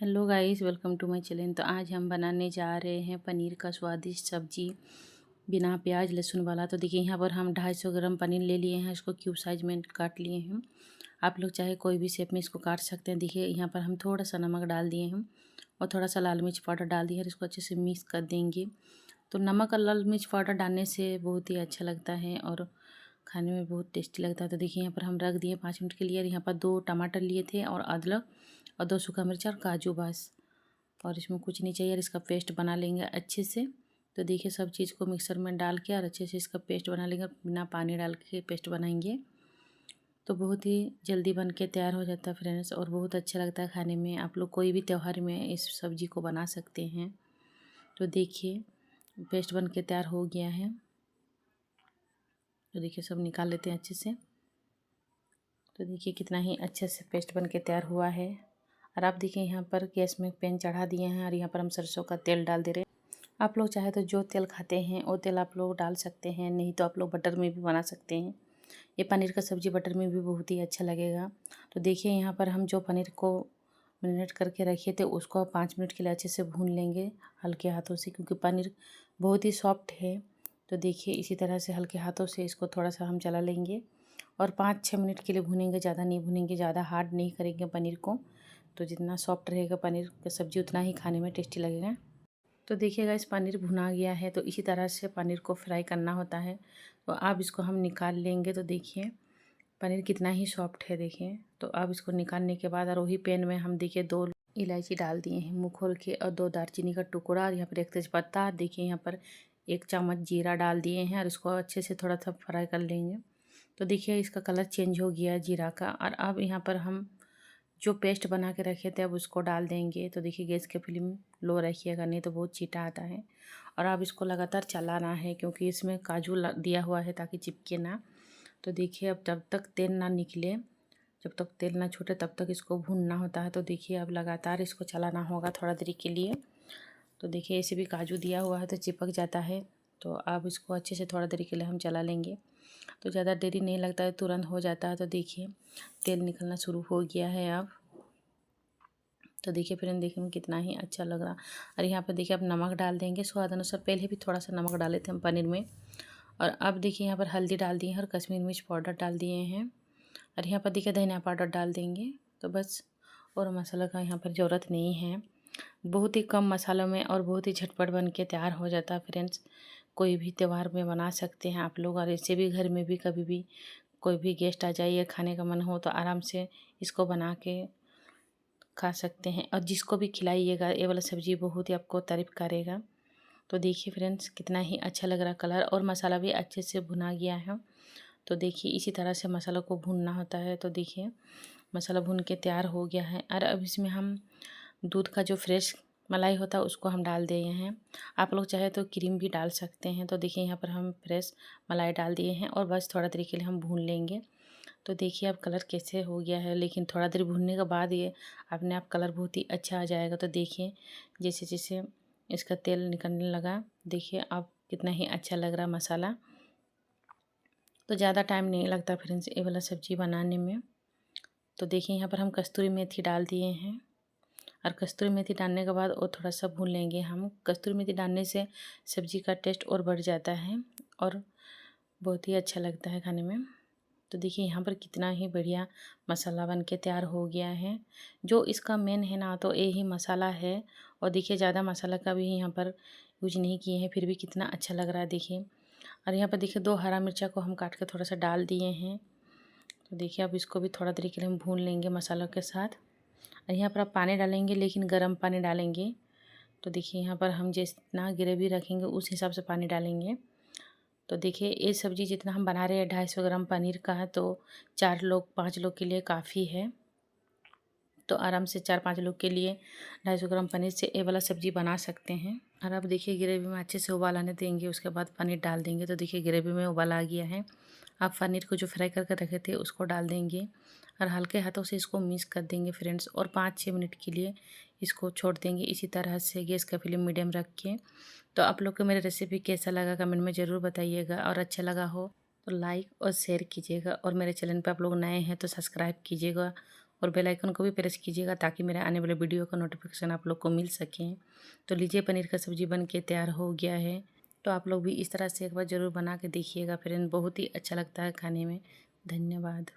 Hello guys, welcome to my channel. तो आज हम बनाने जा रहे हैं पनीर का स्वादिष्ट सब्जी बिना प्याज लहसुन वाला। तो देखिए यहाँ पर हम 250 ग्राम पनीर ले लिए हैं, इसको क्यूब साइज में काट लिए हैं। आप लोग चाहे कोई भी शेप में इसको काट सकते हैं। देखिए यहाँ पर हम थोड़ा सा नमक डाल दिए हैं और थोड़ा सा लाल मिर्च पाउडर डाल दिए हैं। इसको अच्छे से मिक्स कर देंगे। तो नमक और लाल मिर्च पाउडर डालने से बहुत ही अच्छा लगता है और खाने में बहुत टेस्टी लगता है। तो देखिए यहाँ पर हम रख दिए 5 मिनट के लिए। यहाँ पर 2 टमाटर लिए थे और अदरक और 2 सूखा मिर्च और काजू बस, और इसमें कुछ नहीं चाहिए। और इसका पेस्ट बना लेंगे अच्छे से। तो देखिए सब चीज़ को मिक्सर में डाल के और अच्छे से इसका पेस्ट बना लेंगे, बिना पानी डाल के पेस्ट बनाएंगे। तो बहुत ही जल्दी बन के तैयार हो जाता है फ्रेंड्स, और बहुत अच्छा लगता है खाने में। आप लोग कोई भी त्यौहार में इस सब्ज़ी को बना सकते हैं। तो देखिए पेस्ट बन के तैयार हो गया है। तो देखिए सब निकाल लेते हैं अच्छे से। तो देखिए कितना ही अच्छे से पेस्ट बन के तैयार हुआ है। और आप देखिए यहाँ पर गैस में पैन चढ़ा दिए हैं और यहाँ पर हम सरसों का तेल डाल दे रहे हैं। आप लोग चाहे तो जो तेल खाते हैं वो तेल आप लोग डाल सकते हैं, नहीं तो आप लोग बटर में भी बना सकते हैं। ये पनीर का सब्ज़ी बटर में भी बहुत ही अच्छा लगेगा। तो देखिए यहाँ पर हम जो पनीर को मैरिनेट करके रखे थे उसको 5 मिनट के लिए अच्छे से भून लेंगे हल्के हाथों से, क्योंकि पनीर बहुत ही सॉफ्ट है। तो देखिए इसी तरह से हल्के हाथों से इसको थोड़ा सा हम चला लेंगे और 5-6 मिनट के लिए भूनेंगे। ज़्यादा नहीं भूनेंगे, ज़्यादा हार्ड नहीं करेंगे पनीर को। तो जितना सॉफ्ट रहेगा पनीर का सब्ज़ी उतना ही खाने में टेस्टी लगेगा। तो देखिएगा इस पनीर भुना गया है। तो इसी तरह से पनीर को फ्राई करना होता है। तो अब इसको हम निकाल लेंगे। तो देखिए पनीर कितना ही सॉफ्ट है देखिए। तो अब इसको निकालने के बाद और वही पैन में हम देखिए 2 इलायची डाल दिए हैं मुँह खोल के, और 2 दालचीनी का टुकड़ा, और यहाँ पर 1 तेज़पत्ता। देखिए यहाँ पर 1 चम्मच जीरा डाल दिए हैं और इसको अच्छे से थोड़ा सा फ्राई कर लेंगे। तो देखिए इसका कलर चेंज हो गया जीरा का। और अब यहाँ पर हम जो पेस्ट बना के रखे थे अब उसको डाल देंगे। तो देखिए गैस की फ्लेम लो रखिएगा, नहीं तो बहुत छीटा आता है। और अब इसको लगातार चलाना है, क्योंकि इसमें काजू दिया हुआ है ताकि चिपके ना। तो देखिए अब जब तक तेल ना निकले, जब तक तेल ना छूटे तब तक इसको भूनना होता है। तो देखिए अब लगातार इसको चलाना होगा थोड़ा देरी के लिए। तो देखिए ऐसे भी काजू दिया हुआ है तो चिपक जाता है। तो अब इसको अच्छे से थोड़ा देरी के लिए हम चला लेंगे। तो ज़्यादा देरी नहीं लगता है, तुरंत हो जाता है। तो देखिए तेल निकलना शुरू हो गया है अब। तो देखिए फ्रेंड देखने में कितना ही अच्छा लग रहा। और यहाँ पर देखिए अब नमक डाल देंगे स्वाद अनुसार। पहले भी थोड़ा सा नमक डाले थे हम पनीर में। और अब देखिए यहाँ पर हल्दी डाल दी है और कश्मीरी मिर्च पाउडर डाल दिए हैं। और यहाँ पर देखिए धनिया पाउडर डाल देंगे। तो बस और मसाला का यहाँ पर ज़रूरत नहीं है। बहुत ही कम मसालों में और बहुत ही झटपट बन के तैयार हो जाता है फ्रेंड्स। कोई भी त्यौहार में बना सकते हैं आप लोग। और ऐसे भी घर में भी कभी भी कोई भी गेस्ट आ जाइए, खाने का मन हो तो आराम से इसको बना के खा सकते हैं। और जिसको भी खिलाइएगा ये वाला सब्ज़ी बहुत ही आपको तारीफ़ करेगा। तो देखिए फ्रेंड्स कितना ही अच्छा लग रहा कलर, और मसाला भी अच्छे से भुना गया है। तो देखिए इसी तरह से मसाला को भूनना होता है। तो देखिए मसाला भून के तैयार हो गया है। और अब इसमें हम दूध का जो फ्रेश मलाई होता है उसको हम डाल दिए हैं। आप लोग चाहे तो क्रीम भी डाल सकते हैं। तो देखिए यहाँ पर हम फ्रेश मलाई डाल दिए हैं और बस थोड़ा देर के लिए हम भून लेंगे। तो देखिए अब कलर कैसे हो गया है, लेकिन थोड़ा देर भूनने के बाद ये अपने आप कलर बहुत ही अच्छा आ जाएगा। तो देखिए जैसे जैसे इसका तेल निकलने लगा, देखिए अब कितना ही अच्छा लग रहा मसाला। तो ज़्यादा टाइम नहीं लगता फ्रेंड्स ये वाला सब्ज़ी बनाने में। तो देखिए यहाँ पर हम कस्तूरी मेथी डाल दिए हैं। और कस्तूरी मेथी डालने के बाद और थोड़ा सा भून लेंगे हम। कस्तूरी मेथी डालने से सब्ज़ी का टेस्ट और बढ़ जाता है और बहुत ही अच्छा लगता है खाने में। तो देखिए यहाँ पर कितना ही बढ़िया मसाला बन के तैयार हो गया है। जो इसका मेन है ना तो यही मसाला है। और देखिए ज़्यादा मसाला का भी यहाँ पर यूज नहीं किए हैं, फिर भी कितना अच्छा लग रहा है देखिए। और यहाँ पर देखिए 2 हरा मिर्चा को हम काट के थोड़ा सा डाल दिए हैं। तो देखिए अब इसको भी थोड़ा देर के लिए हम भून लेंगे मसालों के साथ। और यहाँ पर आप पानी डालेंगे, लेकिन गर्म पानी डालेंगे। तो देखिए यहाँ पर हम जितना ग्रेवी रखेंगे उस हिसाब से पानी डालेंगे। तो देखिए ये सब्ज़ी जितना हम बना रहे हैं 250 ग्राम पनीर का है, तो 4 लोग 5 लोग के लिए काफ़ी है। तो आराम से 4-5 लोग के लिए 250 ग्राम पनीर से ये वाला सब्ज़ी बना सकते हैं। और अब देखिए ग्रेवी में अच्छे से उबाल आने देंगे, उसके बाद पनीर डाल देंगे। तो देखिए ग्रेवी में उबाल आ गया है। आप पनीर को जो फ्राई करके रखे थे उसको डाल देंगे और हल्के हाथों से इसको मिक्स कर देंगे फ्रेंड्स। और 5-6 मिनट के लिए इसको छोड़ देंगे इसी तरह से गैस का फ्लेम मीडियम रख के। तो आप लोग को मेरी रेसिपी कैसा लगा कमेंट में ज़रूर बताइएगा, और अच्छा लगा हो तो लाइक और शेयर कीजिएगा। और मेरे चैनल पर आप लोग नए हैं तो सब्सक्राइब कीजिएगा और बेल आइकन को भी प्रेस कीजिएगा ताकि मेरे आने वाले वीडियो का नोटिफिकेशन आप लोग को मिल सके। तो लीजिए, पनीर का सब्ज़ी बन के तैयार हो गया है। तो आप लोग भी इस तरह से एक बार ज़रूर बना के देखिएगा फ्रेंड, बहुत ही अच्छा लगता है खाने में। धन्यवाद।